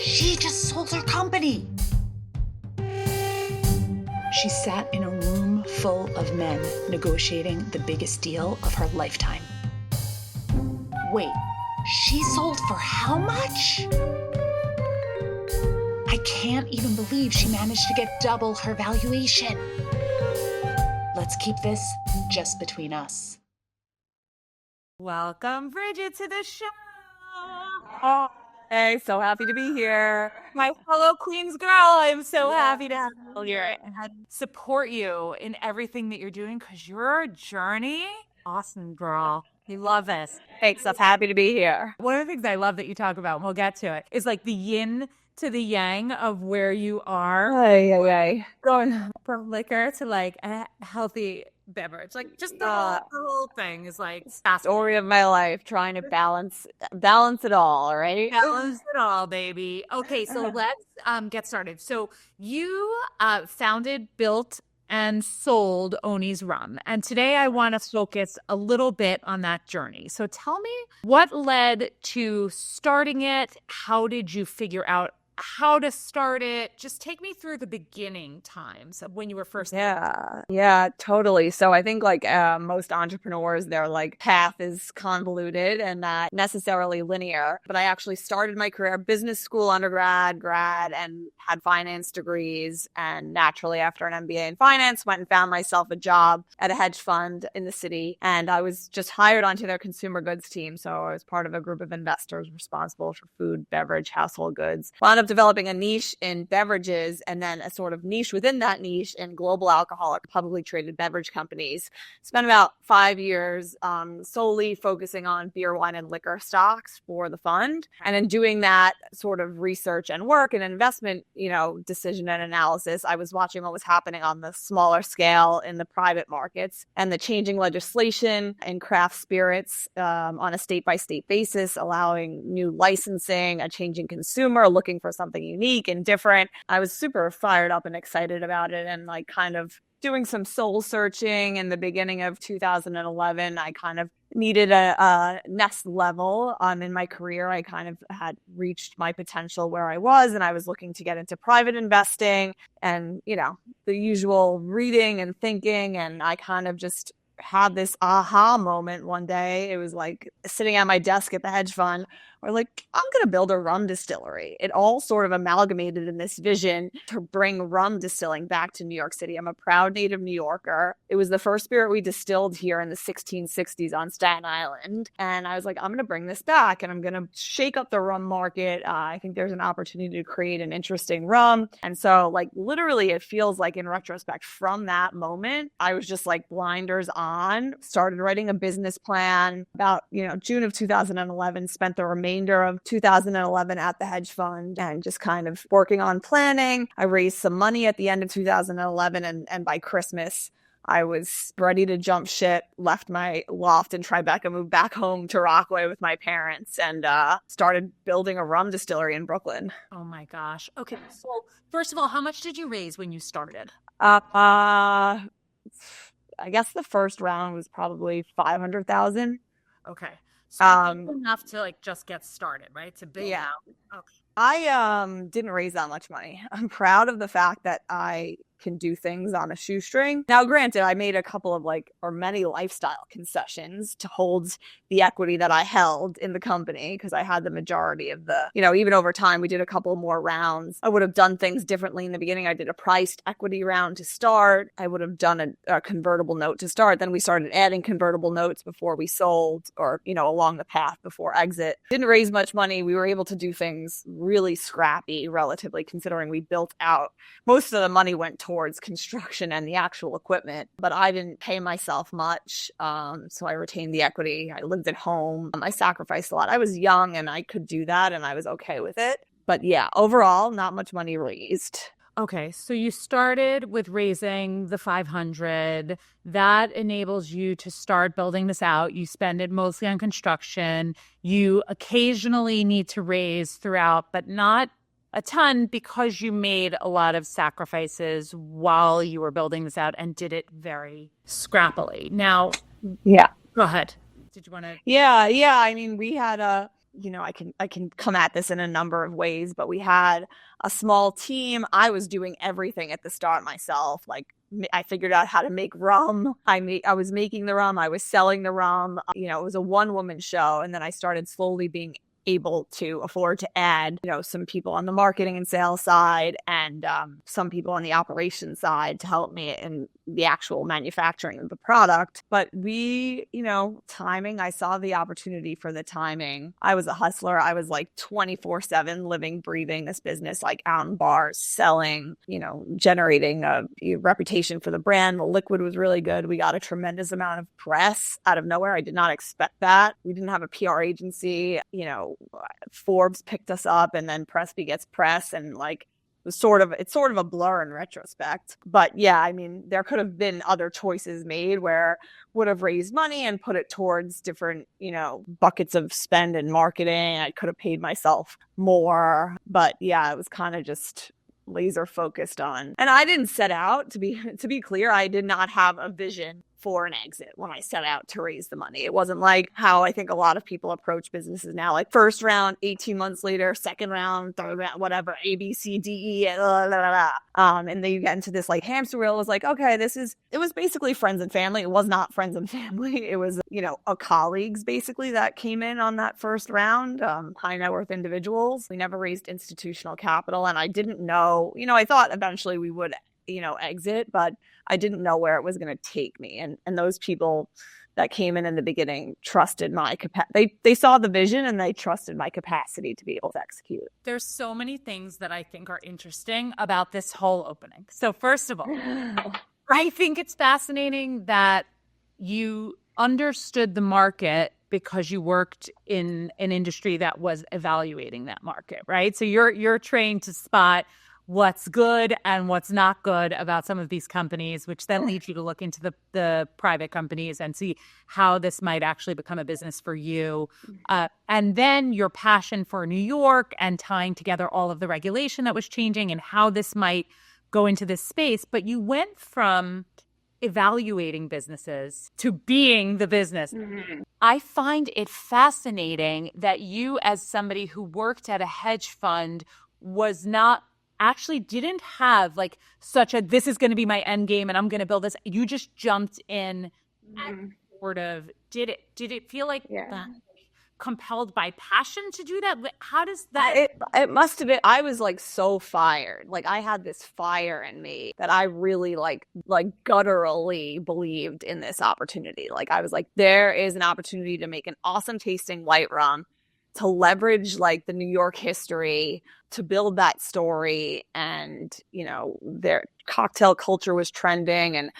She just sold her company. She sat in a room full of men negotiating the biggest deal of her lifetime. Wait, she sold for how much? I can't even believe she managed to get double her valuation. Let's keep this just between us. Welcome, Bridget, to the show. Oh, hey, so happy to be here. My fellow Queens girl, I'm so happy to have you here and support you in everything that you're doing because your journey, awesome, girl. We love this. Thanks, I'm happy to be here. One of the things I love that you talk about, and we'll get to it, is like the yin to the yang of where you are. Going from liquor to like a healthy beverage, like just the whole thing is like story of my life, trying to balance it all, right? Balance it all, baby. Okay, so let's get started. So you founded, built, and sold Owney's Rum, and today I want to focus a little bit on that journey. So tell me what led to starting it. How did you figure out how to start it? Just take me through the beginning times of when you were first. Yeah, totally. So I think like most entrepreneurs, their like path is convoluted and not necessarily linear. But I actually started my career business school, undergrad, grad, and had finance degrees. And naturally, after an MBA in finance, went and found myself a job at a hedge fund in the city. And I was just hired onto their consumer goods team. So I was part of a group of investors responsible for food, beverage, household goods. Wound up developing a niche in beverages and then a sort of niche within that niche in global alcoholic publicly traded beverage companies. Spent about 5 years solely focusing on beer, wine, and liquor stocks for the fund. And in doing that sort of research and work and investment, decision and analysis, I was watching what was happening on the smaller scale in the private markets and the changing legislation in craft spirits on a state-by-state basis, allowing new licensing, a changing consumer looking for something unique and different. I was super fired up and excited about it, and like kind of doing some soul searching in the beginning of 2011. I kind of needed a next level in my career. I kind of had reached my potential where I was, and I was looking to get into private investing and, the usual reading and thinking. And I kind of just had this aha moment one day. It was like sitting at my desk at the hedge fund, or like, I'm going to build a rum distillery. It all sort of amalgamated in this vision to bring rum distilling back to New York City. I'm a proud native New Yorker. It was the first spirit we distilled here in the 1660s on Staten Island. And I was like, I'm going to bring this back and I'm going to shake up the rum market. I think there's an opportunity to create an interesting rum. And so like literally it feels like in retrospect from that moment, I was just like blinders on, started writing a business plan about, June of 2011, spent the remainder of 2011 at the hedge fund and just kind of working on planning. I raised some money at the end of 2011 and by Christmas, I was ready to jump ship, left my loft in Tribeca, moved back home to Rockaway with my parents and started building a rum distillery in Brooklyn. Oh my gosh. Okay. So first of all, how much did you raise when you started? I guess the first round was probably 500,000. Okay. So enough to like just get started, right? To build out. Okay. I didn't raise that much money. I'm proud of the fact that I can do things on a shoestring. Now, granted, I made a couple of many lifestyle concessions to hold the equity that I held in the company because I had the majority of the, even over time, we did a couple more rounds. I would have done things differently in the beginning. I did a priced equity round to start. I would have done a convertible note to start. Then we started adding convertible notes before we sold or, along the path before exit. Didn't raise much money. We were able to do things really scrappy, relatively, considering we built out. Most of the money went towards construction and the actual equipment, but I didn't pay myself much. So I retained the equity. I lived at home. I sacrificed a lot. I was young and I could do that and I was okay with it. But yeah, overall, not much money raised. Okay, so you started with raising the 500. That enables you to start building this out. You spend it mostly on construction. You occasionally need to raise throughout, but not a ton because you made a lot of sacrifices while you were building this out and did it very scrappily. Now, yeah, go ahead. Did you want to? Yeah. I mean, we had I can come at this in a number of ways, but we had a small team. I was doing everything at the start myself. Like I figured out how to make rum. I was making the rum. I was selling the rum. It was a one-woman show. And then I started slowly being able to afford to add, some people on the marketing and sales side and some people on the operations side to help me in the actual manufacturing of the product. But timing, I saw the opportunity for the timing. I was a hustler. I was like 24/7 living, breathing this business, like out in bars, selling, generating a reputation for the brand. The liquid was really good. We got a tremendous amount of press out of nowhere. I did not expect that. We didn't have a PR agency, Forbes picked us up and then Presby gets press and like it's sort of a blur in retrospect. But yeah, I mean, there could have been other choices made where would have raised money and put it towards different, buckets of spend and marketing. I could have paid myself more. But yeah, it was kind of just laser focused on. And I didn't set out to be clear, I did not have a vision for an exit when I set out to raise the money. It wasn't like how I think a lot of people approach businesses now, like first round, 18 months later, second round, third round, whatever, A, B, C, D, E, blah, blah, blah. And then you get into this like hamster wheel. It was like, okay, it was basically friends and family. It was not friends and family. It was, a colleagues basically that came in on that first round, high net worth individuals. We never raised institutional capital. And I didn't know, I thought eventually we would exit, but I didn't know where it was going to take me. And those people that came in the beginning trusted my capacity. They saw the vision and they trusted my capacity to be able to execute. There's so many things that I think are interesting about this whole opening. So first of all, I think it's fascinating that you understood the market because you worked in an industry that was evaluating that market, right? So you're trained to spot what's good and what's not good about some of these companies, which then leads you to look into the private companies and see how this might actually become a business for you. And then your passion for New York and tying together all of the regulation that was changing and how this might go into this space. But you went from evaluating businesses to being the business. Mm-hmm. I find it fascinating that you, as somebody who worked at a hedge fund, didn't have like such a, this is going to be my end game and I'm going to build this. You just jumped in and sort of did it feel like that, compelled by passion to do that? How does that? It must have been, I was like so fired. Like I had this fire in me that I really like gutturally believed in this opportunity. Like I was like, there is an opportunity to make an awesome tasting white rum, to leverage like the New York history, to build that story. And, their cocktail culture was trending. And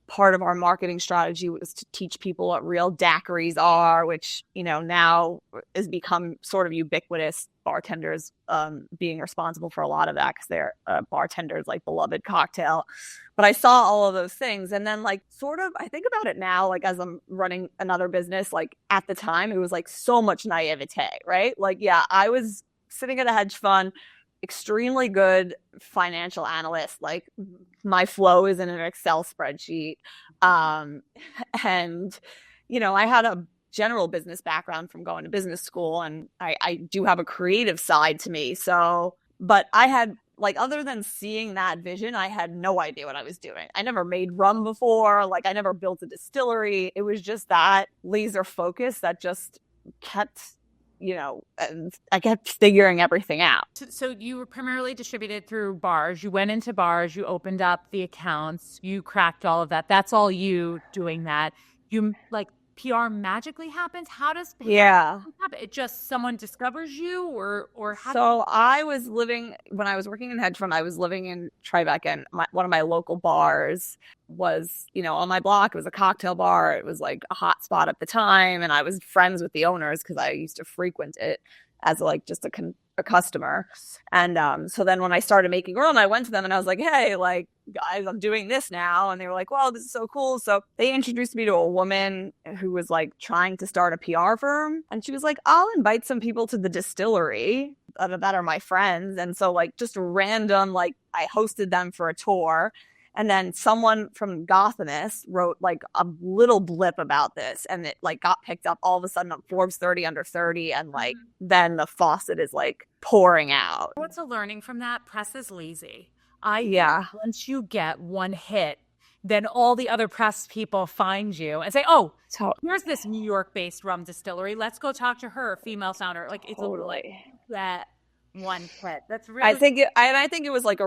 part of our marketing strategy was to teach people what real daiquiris are, which, now has become sort of ubiquitous. Bartenders being responsible for a lot of that because they're bartenders like beloved cocktail. But I saw all of those things. And then like sort of, I think about it now, like as I'm running another business, like at the time, it was like so much naivete, right? Like, yeah, I was sitting at a hedge fund, extremely good financial analyst. Like my flow is in an Excel spreadsheet. And, I had a general business background from going to business school, and I do have a creative side to me. So, but I had like, other than seeing that vision, I had no idea what I was doing. I never made rum before. Like I never built a distillery. It was just that laser focus that just kept, and I kept figuring everything out. So you were primarily distributed through bars. You went into bars, you opened up the accounts, you cracked all of that. That's all you doing that. You like PR magically happens? How does PR happen? It just someone discovers you or how? So I was living, when I was working in hedge fund, I was living in Tribeca, and one of my local bars was, on my block. It was a cocktail bar. It was like a hot spot at the time. And I was friends with the owners because I used to frequent it as like just a customer. And so then when I started making rum, I went to them and I was like, hey, like, guys, I'm doing this now. And they were like, well, this is so cool. So they introduced me to a woman who was like trying to start a PR firm. And she was like, I'll invite some people to the distillery that are my friends. And so like just random, like I hosted them for a tour. And then someone from Gothamist wrote like a little blip about this, and it like got picked up all of a sudden on Forbes 30 under 30, and like then the faucet is like pouring out. What's a learning from that? Press is lazy. Once you get one hit, then all the other press people find you and say, oh, here's this New York-based rum distillery. Let's go talk to her, female founder. Like, it's totally that one hit. That's really. I think it was like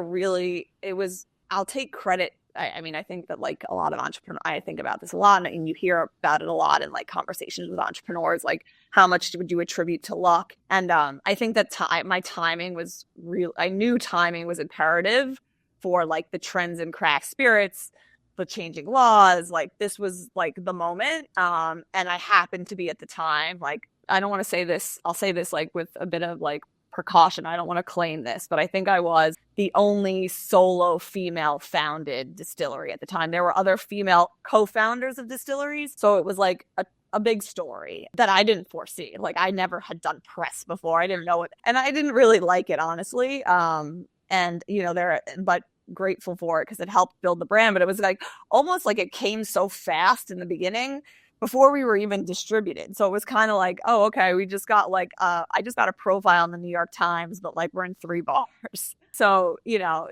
I'll take credit. I mean, I think that like a lot of entrepreneurs, I think about this a lot, and you hear about it a lot in like conversations with entrepreneurs, like how much would you attribute to luck? And I think that my timing was real. I knew timing was imperative for like the trends in craft spirits, the changing laws. Like this was like the moment. And I happened to be at the time, like, I don't want to say this. I'll say this like with a bit of like precaution. I don't want to claim this, but I think I was the only solo female founded distillery at the time. There were other female co-founders of distilleries. So it was like a big story that I didn't foresee. Like I never had done press before. I didn't know it. And I didn't really like it, honestly. And you know, but grateful for it because it helped build the brand. But it was like almost like it came so fast in the beginning before we were even distributed. So it was kind of like, oh, okay, we just got like, I just got a profile in the New York Times, but like we're in 3 bars. So, you know,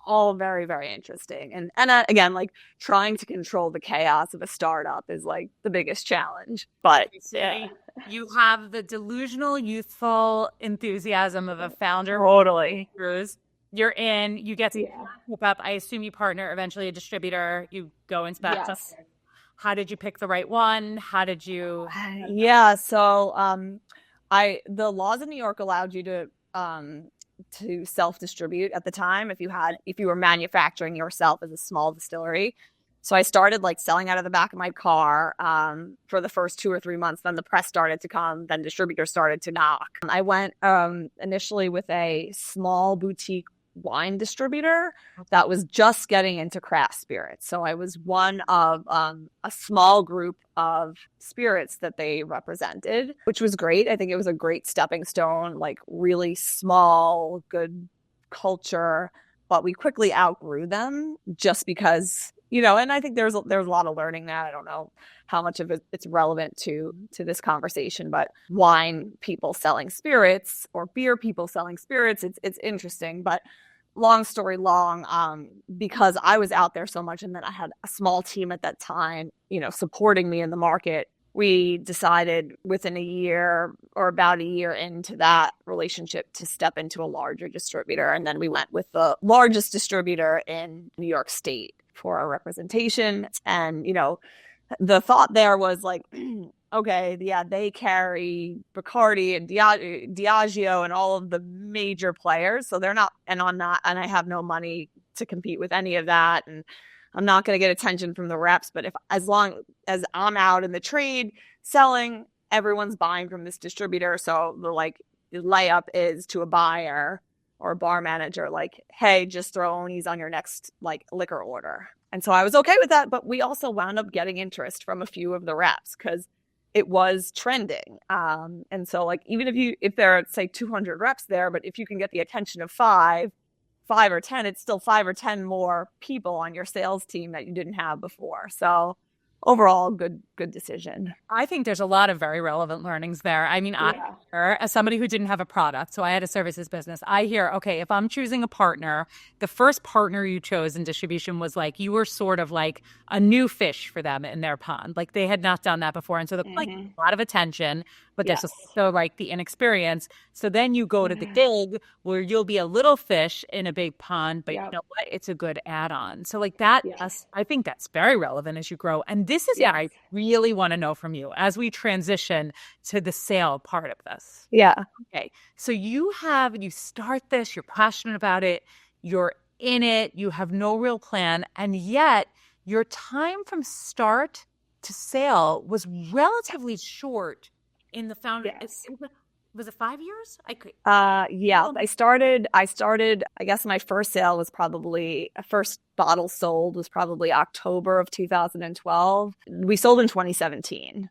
all very, very interesting. And again, like trying to control the chaos of a startup is like the biggest challenge. But yeah. You have the delusional, youthful enthusiasm of a founder. Totally. You're in, you get to hook up. I assume you partner, eventually a distributor, you go into that. Yes. How did you pick the right one? How did you? Yeah. So, the laws in New York allowed you to self-distribute at the time if you were manufacturing yourself as a small distillery. So I started like selling out of the back of my car for the first 2 or 3 months. Then the press started to come. Then distributors started to knock. I went initially with a small boutique wine distributor that was just getting into craft spirits. So I was one of a small group of spirits that they represented, which was great. I think it was a great stepping stone, like really small, good culture, but we quickly outgrew them just because, you know, and I think there's a lot of learning that I don't know how much of it's relevant to this conversation, but wine people selling spirits or beer people selling spirits, it's interesting. But long story long, because I was out there so much and then I had a small team at that time, you know, supporting me in the market, we decided within a year or about a year into that relationship to step into a larger distributor. And then we went with the largest distributor in New York State for our representation. And, you know, the thought there was like, okay, yeah, they carry Bacardi and Diageo and all of the major players. So they're not, and I have no money to compete with any of that. And I'm not going to get attention from the reps. But as long as I'm out in the trade selling, everyone's buying from this distributor. So the layup is to a buyer or a bar manager, like, hey, just throw Owney's on your next like liquor order. And so I was okay with that. But we also wound up getting interest from a few of the reps because it was trending. And so like, even if there are, say, 200 reps there, but if you can get the attention of five or 10, it's still 5 or 10 more people on your sales team that you didn't have before. So overall, good decision. I think there's a lot of very relevant learnings there. I mean, Yeah. as somebody who didn't have a product, so I had a services business, I hear, okay, if I'm choosing a partner, the first partner you chose in distribution was like, you were sort of like a new fish for them in their pond. Like they had not done that before. And so like a lot of attention, but there's also like the inexperience. So then you go to the gig where you'll be a little fish in a big pond, but you know what? It's a good add-on. So like that, I think that's very relevant as you grow. And this is what I really want to know from you as we transition to the sale part of this. Yeah. Okay. So you start this, you're passionate about it, you're in it, you have no real plan, and yet your time from start to sale was relatively short in the founder. Yes. Was it 5 years? Yeah. I started, I guess my first sale was probably, first bottle sold was probably October of 2012. We sold in 2017.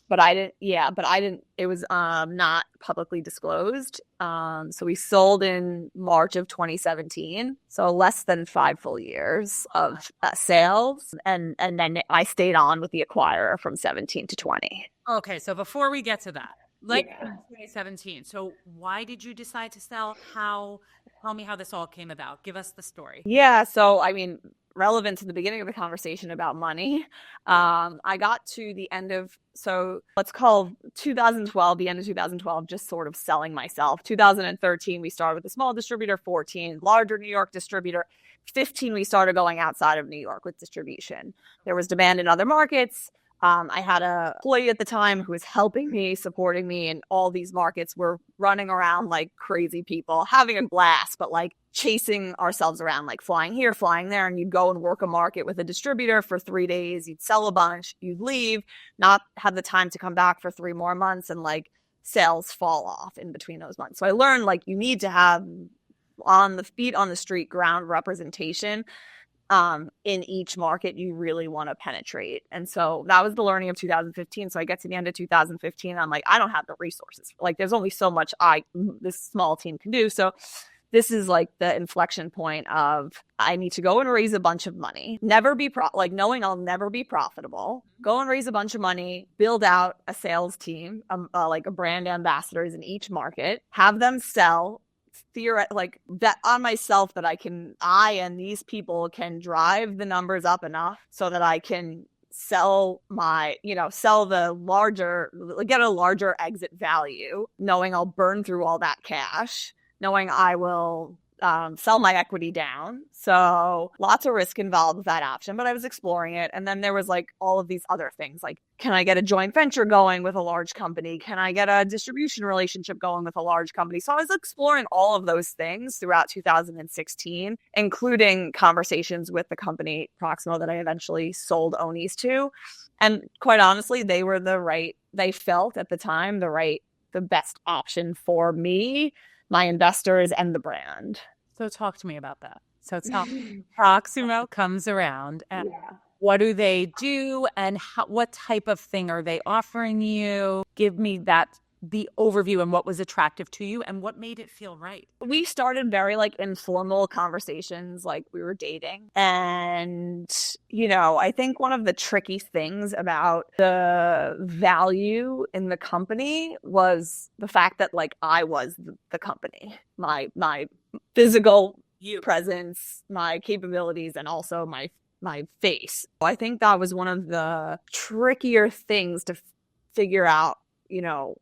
but I didn't, it was not publicly disclosed. So we sold in March of 2017. So less than 5 full years of sales. And then I stayed on with the acquirer from 17 to 20. Okay, so before we get to that, like 2017. So why did you decide to sell? Tell me how this all came about. Give us the story. Yeah. So, I mean, relevant to the beginning of the conversation about money, I got to the end of, so let's call 2012, the end of 2012, just sort of selling myself. 2013, we started with a small distributor, 14, larger New York distributor. 15, we started going outside of New York with distribution. There was demand in other markets. I had a employee at the time who was helping me, supporting me in all these markets. We're running around like crazy people, having a blast, but like chasing ourselves around, like flying here, flying there. And you'd go and work a market with a distributor for 3 days. You'd sell a bunch, you'd leave, not have the time to come back for 3 more months, and like sales fall off in between those months. So I learned like you need to have on the feet on the street ground representation in each market you really want to penetrate. And so that was the learning of 2015. So I get to the end of 2015, I'm like, I don't have the resources. Like there's only so much this small team can do. So this is like the inflection point of I need to go and raise a bunch of money, knowing I'll never be profitable, go and raise a bunch of money, build out a sales team, like a brand ambassadors in each market, have them sell like that on myself, that I and these people can drive the numbers up enough so that I can sell the larger, get a larger exit value, knowing I'll burn through all that cash, knowing I will sell my equity down. So lots of risk involved with that option, but I was exploring it. And then there was like all of these other things, like, can I get a joint venture going with a large company? Can I get a distribution relationship going with a large company? So I was exploring all of those things throughout 2016, including conversations with the company Proximo that I eventually sold Owney's to. And quite honestly, they felt at the time the best option for me, my investors, and the brand. So talk to me about that. So Proximo comes around, and what do they do, and what type of thing are they offering you? Give me the overview and what was attractive to you and what made it feel right. We started very like informal conversations, like we were dating. And, I think one of the tricky things about the value in the company was the fact that like I was the company, my physical presence, my capabilities, and also my face. I think that was one of the trickier things to figure out,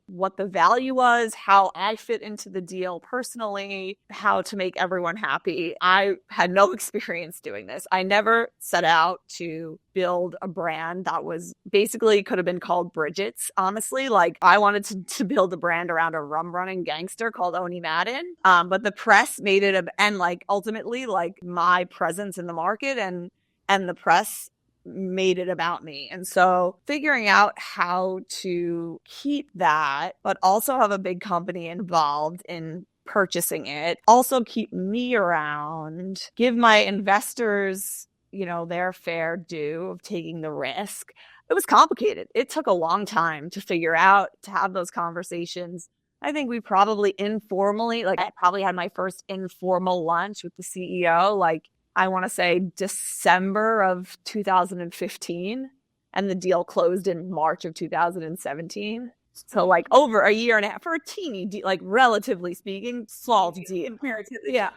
what the value was, how I fit into the deal personally, how to make everyone happy. I had no experience doing this. I never set out to build a brand that was basically could have been called Bridget's, honestly. Like I wanted to build a brand around a rum running gangster called Owney Madden. But the press made it, and like ultimately like my presence in the market and the press made it about me. And so figuring out how to keep that, but also have a big company involved in purchasing it, also keep me around, give my investors, their fair due of taking the risk. It was complicated. It took a long time to figure out, to have those conversations. I think we probably informally, like I probably had my first informal lunch with the CEO, like I want to say December of 2015, and the deal closed in March of 2017. So like over a year and a half for a teeny deal, like relatively speaking, small deal. Yeah.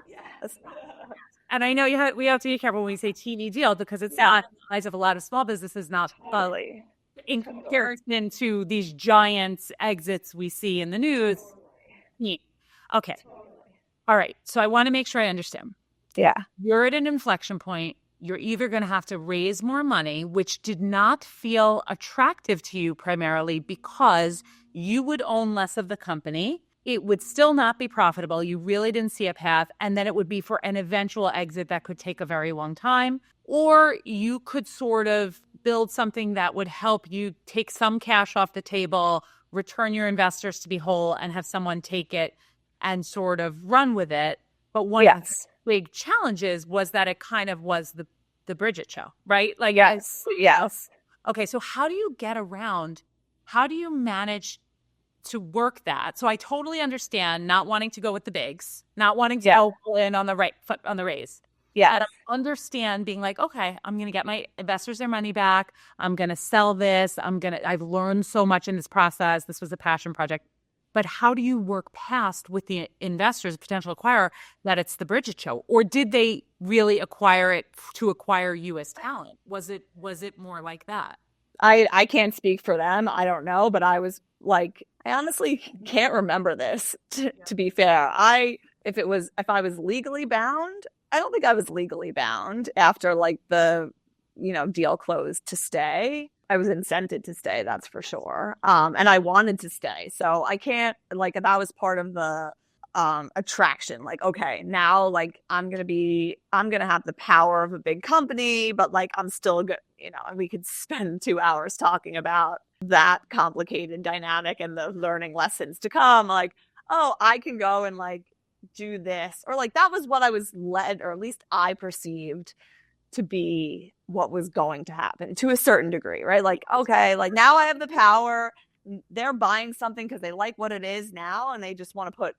Yes. And I know we have to be careful when we say teeny deal, because it's not the size of a lot of small businesses, not in comparison to these giant exits we see in the news. Okay. All right. So I want to make sure I understand. Yeah. You're at an inflection point. You're either going to have to raise more money, which did not feel attractive to you primarily because you would own less of the company. It would still not be profitable. You really didn't see a path. And then it would be for an eventual exit that could take a very long time. Or you could sort of build something that would help you take some cash off the table, return your investors to be whole, and have someone take it and sort of run with it. But one of the big challenges was that it kind of was the Bridget show, right? Like yes. Okay, so how do you get around? How do you manage to work that? So I totally understand not wanting to go with the bigs, not wanting to go in on the right foot on the raise. Yeah. And I understand being like, okay, I'm going to get my investors their money back. I'm going to sell this. I've learned so much in this process. This was a passion project. But how do you work past with the investors, potential acquirer, that it's the Bridget show? Or did they really acquire it to acquire you as talent? Was it more like that? I can't speak for them. I don't know. But I was like, I honestly can't remember this, to be fair. If I was legally bound, I don't think I was legally bound after like the, deal closed to stay. I was incented to stay, that's for sure. And I wanted to stay. So I can't, like, that was part of the attraction. Like, okay, now like I'm going to have the power of a big company, but like I'm still good, and we could spend 2 hours talking about that complicated dynamic and the learning lessons to come. Like, oh, I can go and like do this, or like that was what I was led, or at least I perceived to be what was going to happen to a certain degree, right? Like, okay, like now I have the power. They're buying something because they like what it is now, and they just want to put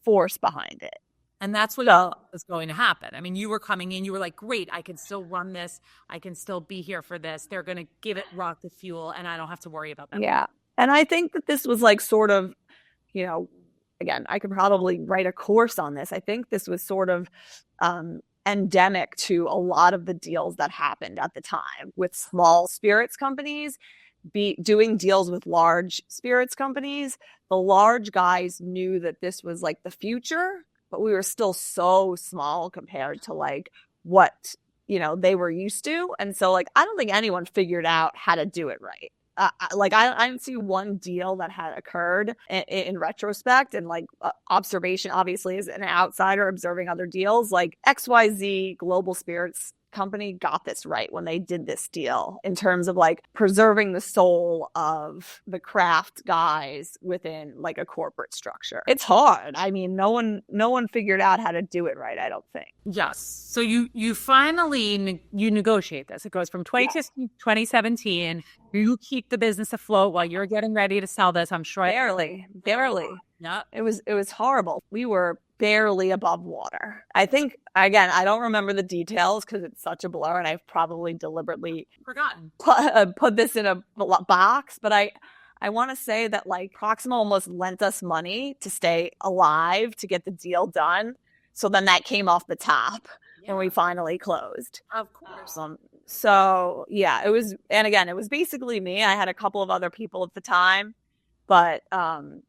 force behind it. And that's what was going to happen. I mean, you were coming in, you were like, great, I can still run this. I can still be here for this. They're going to give it rock the fuel, and I don't have to worry about that. Yeah. And I think that this was like sort of, again, I could probably write a course on this. I think this was sort of endemic to a lot of the deals that happened at the time with small spirits companies doing deals with large spirits companies. The large guys knew that this was like the future, but we were still so small compared to like what, they were used to. And so like, I don't think anyone figured out how to do it right. I didn't see one deal that had occurred in retrospect, and like observation, obviously, as an outsider observing other deals, like XYZ Global Spirits Company got this right when they did this deal in terms of like preserving the soul of the craft guys within like a corporate structure. It's hard. I mean, no one figured out how to do it right, I don't think. Yes. So you finally you negotiate this. It goes from 2016 to 2017. You keep the business afloat while you're getting ready to sell this. I'm sure. Barely. Yeah. It was horrible. We were barely above water. I think, again, I don't remember the details because it's such a blur, and I've probably deliberately forgotten put this in a box, but I want to say that like Proxima almost lent us money to stay alive to get the deal done. So then that came off the top when we finally closed. Of course. So yeah, it was basically me. I had a couple of other people at the time, but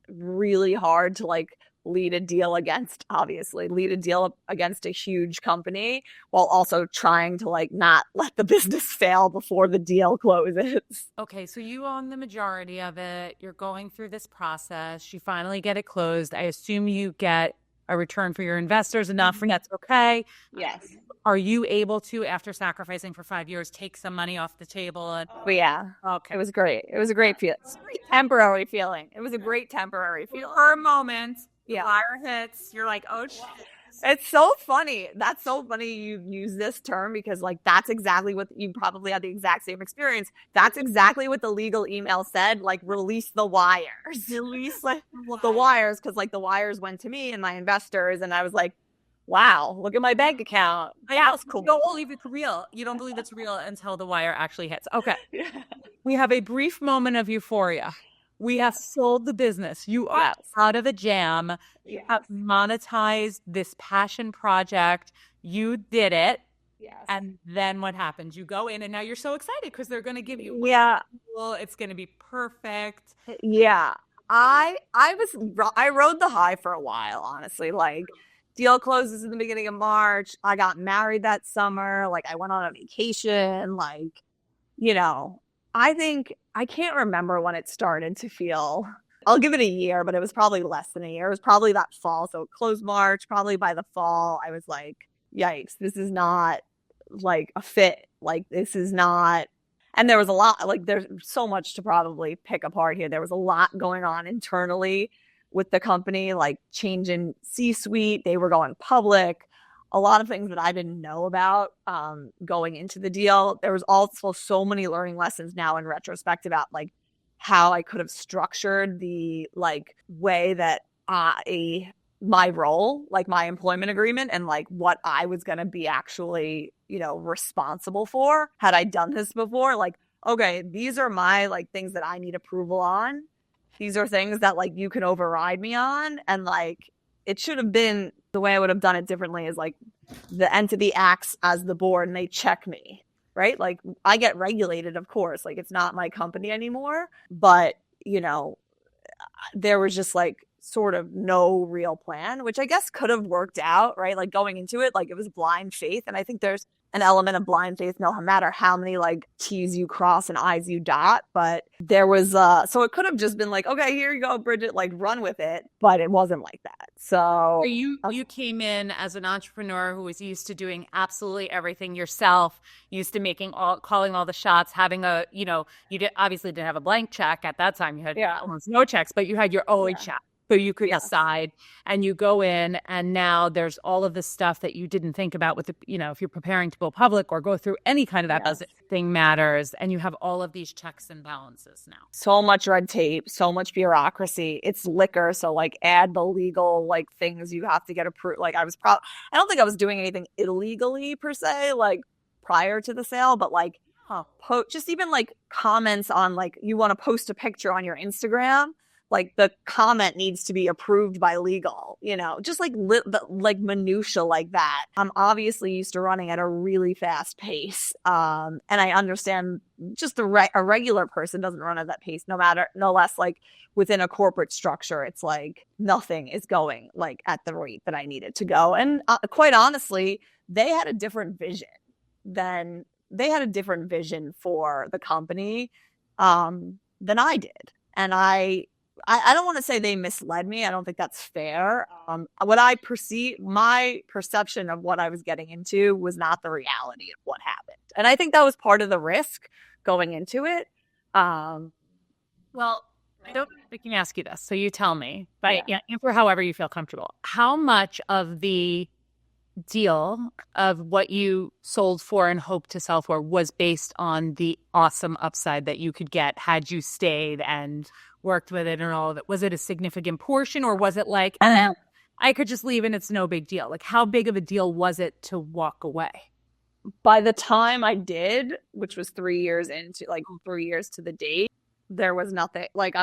really hard to like lead a deal against a huge company while also trying to like not let the business fail before the deal closes. Okay, so you own the majority of it. You're going through this process. You finally get it closed. I assume you get a return for your investors enough, and that's okay. Yes. Are you able to, after sacrificing for 5 years, take some money off the table? But yeah. Okay. It was great. It was a great feeling. It was a great temporary feeling. For a moment. Yeah. Fire hits. You're like, oh, shit. It's so funny. That's so funny you use this term because like that's exactly what you probably had the exact same experience. That's exactly what the legal email said, like release the wires. Release the wires, because like the wires went to me and my investors, and I was like, wow, look at my bank account. Yeah, that's cool. You don't believe it's real. You don't believe it's real until the wire actually hits. Okay. Yeah. We have a brief moment of euphoria. We have sold the business. You are out of a jam. You have monetized this passion project. You did it. Yes. And then what happens? You go in and now you're so excited because they're going to give you it's going to be perfect. Yeah. I rode the high for a while, honestly. Like deal closes in the beginning of March. I got married that summer. Like I went on a vacation. Like, I can't remember when it started to feel, I'll give it a year, but it was probably less than a year. It was probably that fall. So it closed March, probably by the fall, I was like, yikes, this is not like a fit. Like this is not, and there was a lot, like there's so much to probably pick apart here. There was a lot going on internally with the company, like change in C-suite. They were going public. a lot of things that I didn't know about going into the deal. There was also so many learning lessons now in retrospect about like how I could have structured the like way that my role, like my employment agreement, and like what I was going to be actually, you know, responsible for had I done this before. Like, okay, these are my like things that I need approval on. These are things that like you can override me on. And like it should have been the way I would have done it differently is like the entity acts as the board and they check me, right? Like I get regulated, of course, like it's not my company anymore, but you know, there was just like sort of no real plan, which I guess could have worked out, right? Like going into it, like it was blind faith. And I think there's an element of blind faith no matter how many like T's you cross and I's you dot. But there was, so it could have just been like, okay, here you go, Bridget, like run with it. But it wasn't like that. So you came in as an entrepreneur who was used to doing absolutely everything yourself, used to calling all the shots, having a, you know, obviously didn't have a blank check at that time. You had almost no checks, but you had your own check. So you could decide, and you go in, and now there's all of this stuff that you didn't think about with the, you know, if you're preparing to go public or go through any kind of that thing matters, and you have all of these checks and balances now. So much red tape, so much bureaucracy. It's liquor, so like add the legal like things you have to get approved. Like I don't think I was doing anything illegally per se, like prior to the sale, but like just even like comments on like you want to post a picture on your Instagram. Like the comment needs to be approved by legal, you know, just like like minutia like that. I'm obviously used to running at a really fast pace. And I understand just a regular person doesn't run at that pace, no less like within a corporate structure. It's like nothing is going like at the rate that I needed to go. And quite honestly, they had a different vision for the company than I did. And I don't want to say they misled me. I don't think that's fair. My perception of what I was getting into was not the reality of what happened. And I think that was part of the risk going into it. Well, I can ask you this. So you tell me, but answer however you feel comfortable. How much of the deal of what you sold for and hoped to sell for was based on the awesome upside that you could get had you stayed and worked with it and all of it? Was it a significant portion, or was it like, I could just leave and it's no big deal? Like, how big of a deal was it to walk away? By the time I did, which was 3 years to the date, there was nothing. Like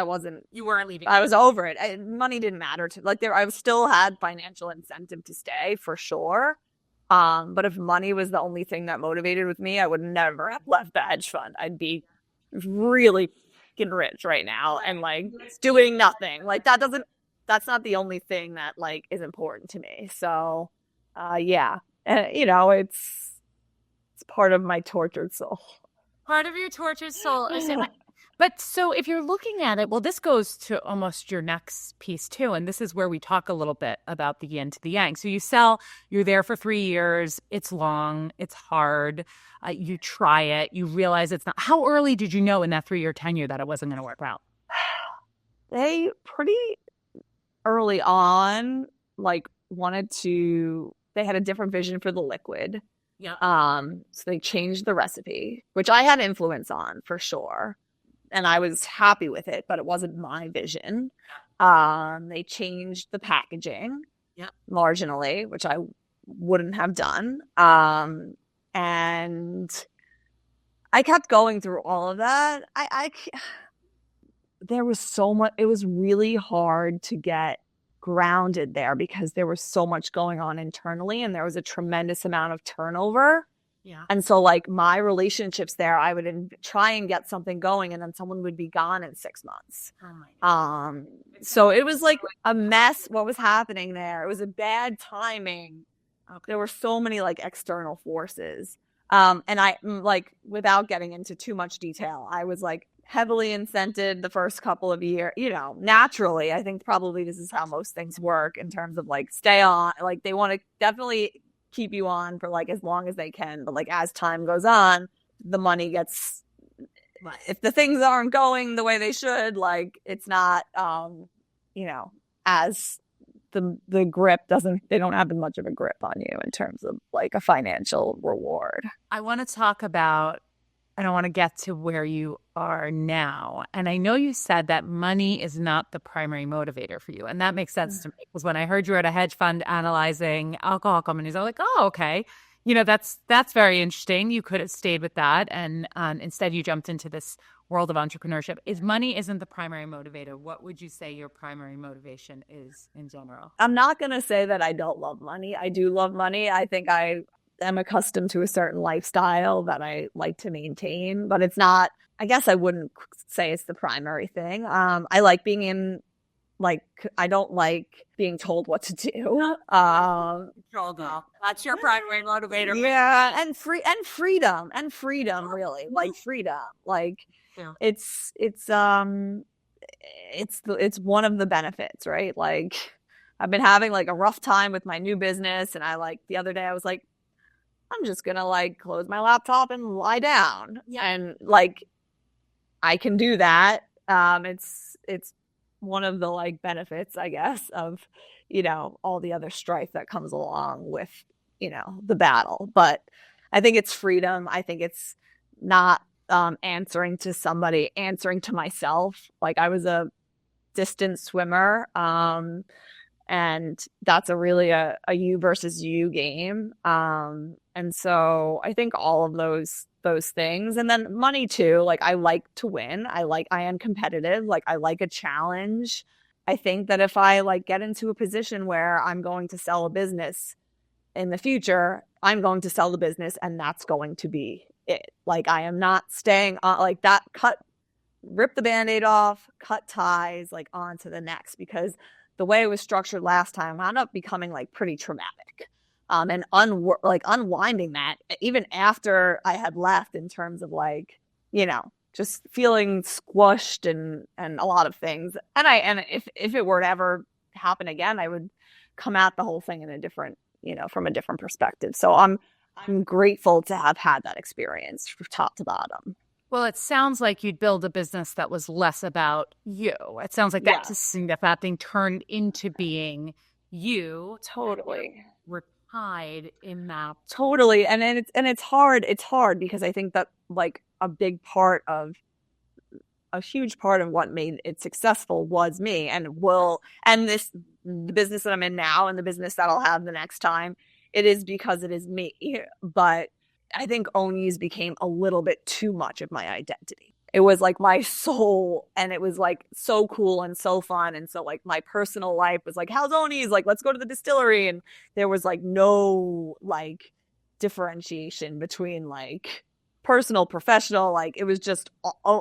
you weren't leaving. I was over it. Money didn't matter to like I still had financial incentive to stay for sure. But if money was the only thing that motivated with me, I would never have left the hedge fund. I'd be really fucking rich right now and like doing nothing. Like that's not the only thing that like is important to me. So, and you know, it's part of my tortured soul. Part of your tortured soul. But so if you're looking at it, well, this goes to almost your next piece too. And this is where we talk a little bit about the yin to the yang. So you're there for 3 years. It's long. It's hard. You try it. You realize it's not. How early did you know in that 3-year tenure that it wasn't going to work out? They pretty early on, like they had a different vision for the liquid. Yeah. So they changed the recipe, which I had influence on for sure. And I was happy with it, but it wasn't my vision. They changed the packaging marginally, which I wouldn't have done. And I kept going through all of that. There was so much, it was really hard to get grounded there because there was so much going on internally and there was a tremendous amount of turnover. Yeah. And so like my relationships there, I would try and get something going and then someone would be gone in 6 months. Oh my God. So it was like a mess what was happening there. It was a bad timing. Okay. There were so many like external forces. And I like, without getting into too much detail, I was like heavily incented the first couple of years, you know, naturally. I think probably this is how most things work in terms of like stay on, like they want to definitely keep you on for like as long as they can, but like as time goes on, the money gets, if the things aren't going the way they should, like it's not you know, as the grip they don't have as much of a grip on you in terms of like a financial reward. I want to talk about, and I want to get to where you are now. And I know you said that money is not the primary motivator for you. And that makes sense to me, because when I heard you were at a hedge fund analyzing alcohol companies, I was like, oh, okay. That's very interesting. You could have stayed with that. And instead you jumped into this world of entrepreneurship. Money isn't the primary motivator. What would you say your primary motivation is in general? I'm not going to say that I don't love money. I do love money. I think I am accustomed to a certain lifestyle that I like to maintain, but it's not, I guess I wouldn't say it's the primary thing. I like being in, like, I don't like being told what to do. Control girl. That's your primary motivator. Yeah. And freedom, really. Like freedom. Like it's one of the benefits, right? Like I've been having like a rough time with my new business. And the other day I was like, I'm just going to like close my laptop and lie down. Yeah. And like, I can do that. It's one of the like benefits, I guess, of, all the other strife that comes along with, the battle. But I think it's freedom. I think it's not answering to somebody, answering to myself. Like I was a distance swimmer. And that's really a you versus you game. And so I think all of those things, and then money too. Like I like to win. I am competitive. Like I like a challenge. I think that if I like get into a position where I'm going to sell a business in the future, I'm going to sell the business and that's going to be it. Like I am not staying on like that, rip the Band-Aid off, cut ties, like on to the next, because the way it was structured last time wound up becoming like pretty traumatic. And unwinding that even after I had left, in terms of like, just feeling squished and a lot of things. And if it were to ever happen again, I would come at the whole thing in a different, from a different perspective. So I'm grateful to have had that experience from top to bottom. Well, it sounds like you'd build a business that was less about you. It sounds like that thing turned into being you. Totally. Hide in that. Totally. And it's hard because I think that like a huge part of what made it successful was me, and the business that I'm in now and the business that I'll have the next time, it is because it is me. But I think Owney's became a little bit too much of my identity. It was like my soul, and it was like so cool and so fun. And so like my personal life was like, how's Owney's? Like, let's go to the distillery. And there was like no like differentiation between like personal, professional. Like it was just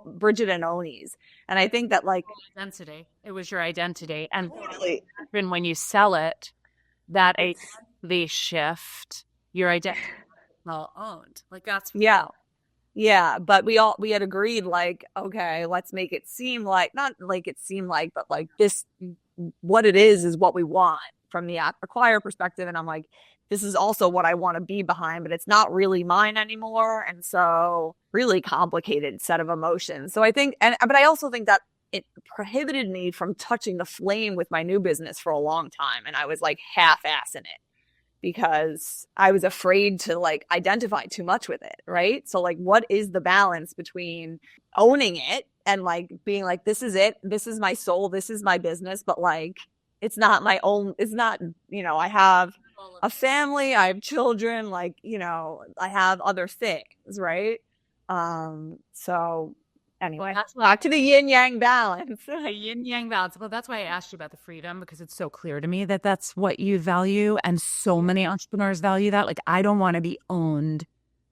Bridget and Owney's. And I think that like identity, it was your identity. And totally. when you sell it, that the shift, your identity well owned. Like that's Yeah, but we had agreed like, okay, let's make it seem like, not like it seemed like, but like this, what it is what we want from the acquire perspective. And I'm like, this is also what I want to be behind, but it's not really mine anymore. And so really complicated set of emotions. So I think, but I also think that it prohibited me from touching the flame with my new business for a long time. And I was like half-assing it, because I was afraid to like identify too much with it, right? So like, what is the balance between owning it and like being like, this is it, this is my soul, this is my business, but like, it's not my own, it's not, I have a family, I have children, like, I have other things, right? So anyway, back to the yin yang balance. Yin yang balance. Well, that's why I asked you about the freedom, because it's so clear to me that that's what you value, and so many entrepreneurs value that. Like, I don't want to be owned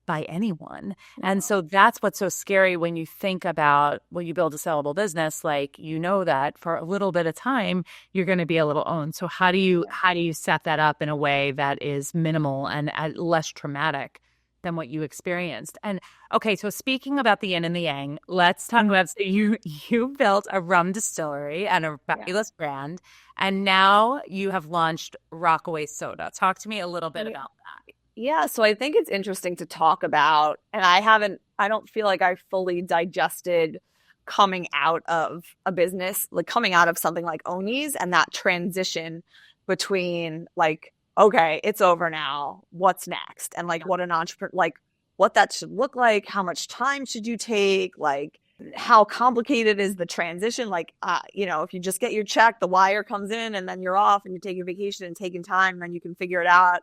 by anyone, and so that's what's so scary when you think about when you build a sellable business. Like, that for a little bit of time you're going to be a little owned. So how do you set that up in a way that is minimal and less traumatic than what you experienced? And okay, so speaking about the yin and the yang, let's talk about, so you built a rum distillery and a fabulous brand, and now you have launched Rockaway soda. Talk to me a little bit about that. Yeah, so I think it's interesting to talk about, and I don't feel like I fully digested coming out of a business, like coming out of something like Owney's and that transition. between like, okay, it's over now. What's next? And like what an entrepreneur, like what that should look like, how much time should you take, like how complicated is the transition? Like, if you just get your check, the wire comes in and then you're off and you're taking vacation and taking time, and then you can figure it out.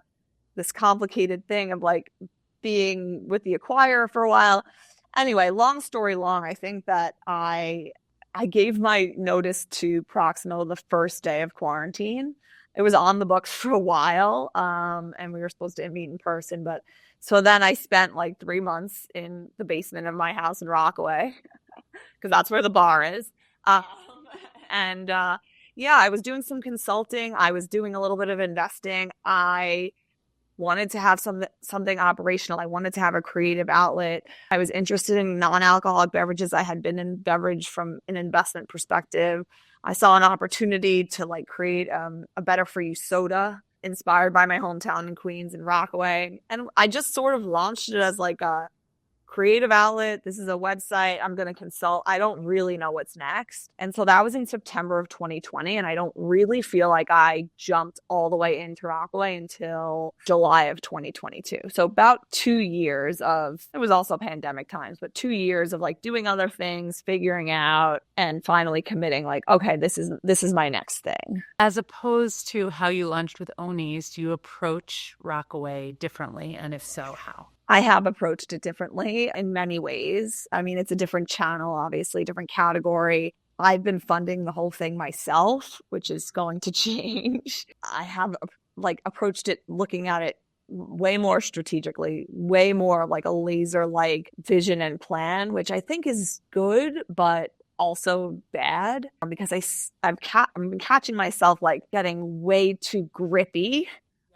This complicated thing of like being with the acquirer for a while. Anyway, long story long, I think that I gave my notice to Proximo the first day of quarantine. It was on the books for a while, and we were supposed to meet in person. But so then I spent like 3 months in the basement of my house in Rockaway, because that's where the bar is. I was doing some consulting. I was doing a little bit of investing. I wanted to have something operational. I wanted to have a creative outlet. I was interested in non-alcoholic beverages. I had been in beverage from an investment perspective. I saw an opportunity to like create a better for you soda inspired by my hometown in Queens and Rockaway. And I just sort of launched it as like a creative outlet. This is a website. I'm going to consult. I don't really know what's next. And so that was in September of 2020. And I don't really feel like I jumped all the way into Rockaway until July of 2022. So about 2 years it was also pandemic times, but 2 years of like doing other things, figuring out, and finally committing like, okay, this is my next thing. As opposed to how you launched with Owney's, do you approach Rockaway differently? And if so, how? I have approached it differently in many ways. I mean, it's a different channel, obviously, different category. I've been funding the whole thing myself, which is going to change. I have like approached it, looking at it way more strategically, way more like a laser-like vision and plan, which I think is good, but also bad, because I've been catching myself like getting way too grippy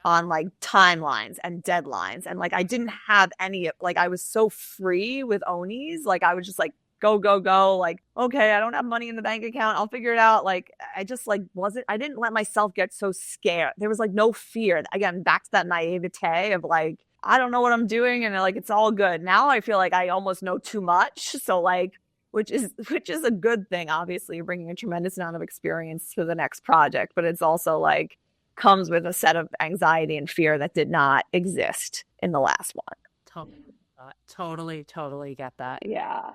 on like timelines and deadlines. And like, I didn't have any, like, I was so free with Owney's. Like, I was just like, go, go, go. Like, okay, I don't have money in the bank account. I'll figure it out. Like, I just like I didn't let myself get so scared. There was like no fear. Again, back to that naivete of like, I don't know what I'm doing. And like, it's all good. Now I feel like I almost know too much. So like, which is a good thing. Obviously, you're bringing a tremendous amount of experience to the next project, but it's also like, comes with a set of anxiety and fear that did not exist in the last one. Totally get that. Yeah.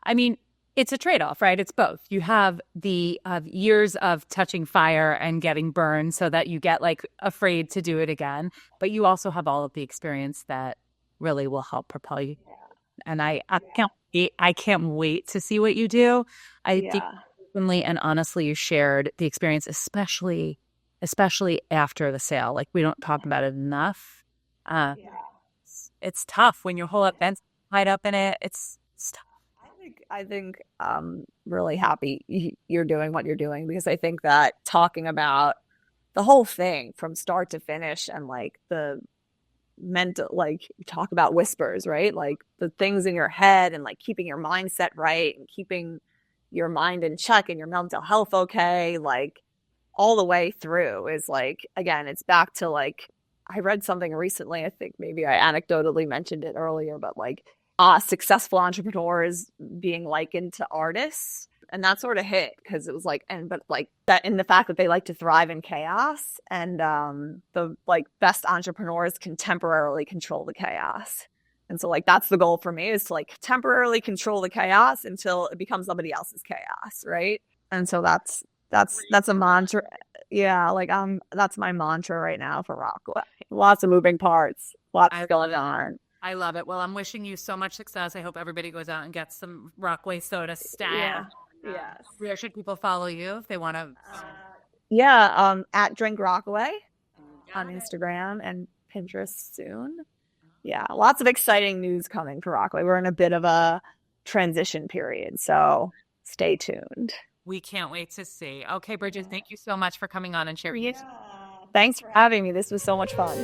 I mean, it's a trade-off, right? It's both. You have the years of touching fire and getting burned so that you get like afraid to do it again. But you also have all of the experience that really will help propel you. Yeah. And I can't wait to see what you do. I think openly and honestly you shared the experience, especially after the sale. Like, we don't talk about it enough. It's tough when your whole event's tied up in it. It's tough. I think I'm really happy you're doing what you're doing, because I think that talking about the whole thing from start to finish and like the mental, like you talk about whispers, right? Like the things in your head and like keeping your mindset right and keeping your mind in check and your mental health okay, like all the way through is like, again, it's back to like, I read something recently, I think maybe I anecdotally mentioned it earlier, but like successful entrepreneurs being likened to artists. And that sort of hit, because it was like, but like that in the fact that they like to thrive in chaos, and the like best entrepreneurs can temporarily control the chaos. And so like, that's the goal for me, is to like temporarily control the chaos until it becomes somebody else's chaos. Right. And so that's a mantra. Yeah. Like, that's my mantra right now for Rockaway. Lots of moving parts, lots going on. I love it. Well, I'm wishing you so much success. I hope everybody goes out and gets some Rockaway soda style. Yes. Where should people follow you if they want to? At Drink Rockaway on Instagram and Pinterest soon. Yeah, lots of exciting news coming for Rockaway. We're in a bit of a transition period, so stay tuned. We can't wait to see. Okay, Bridget, thank you so much for coming on and sharing. Thanks for having me. This was so much fun.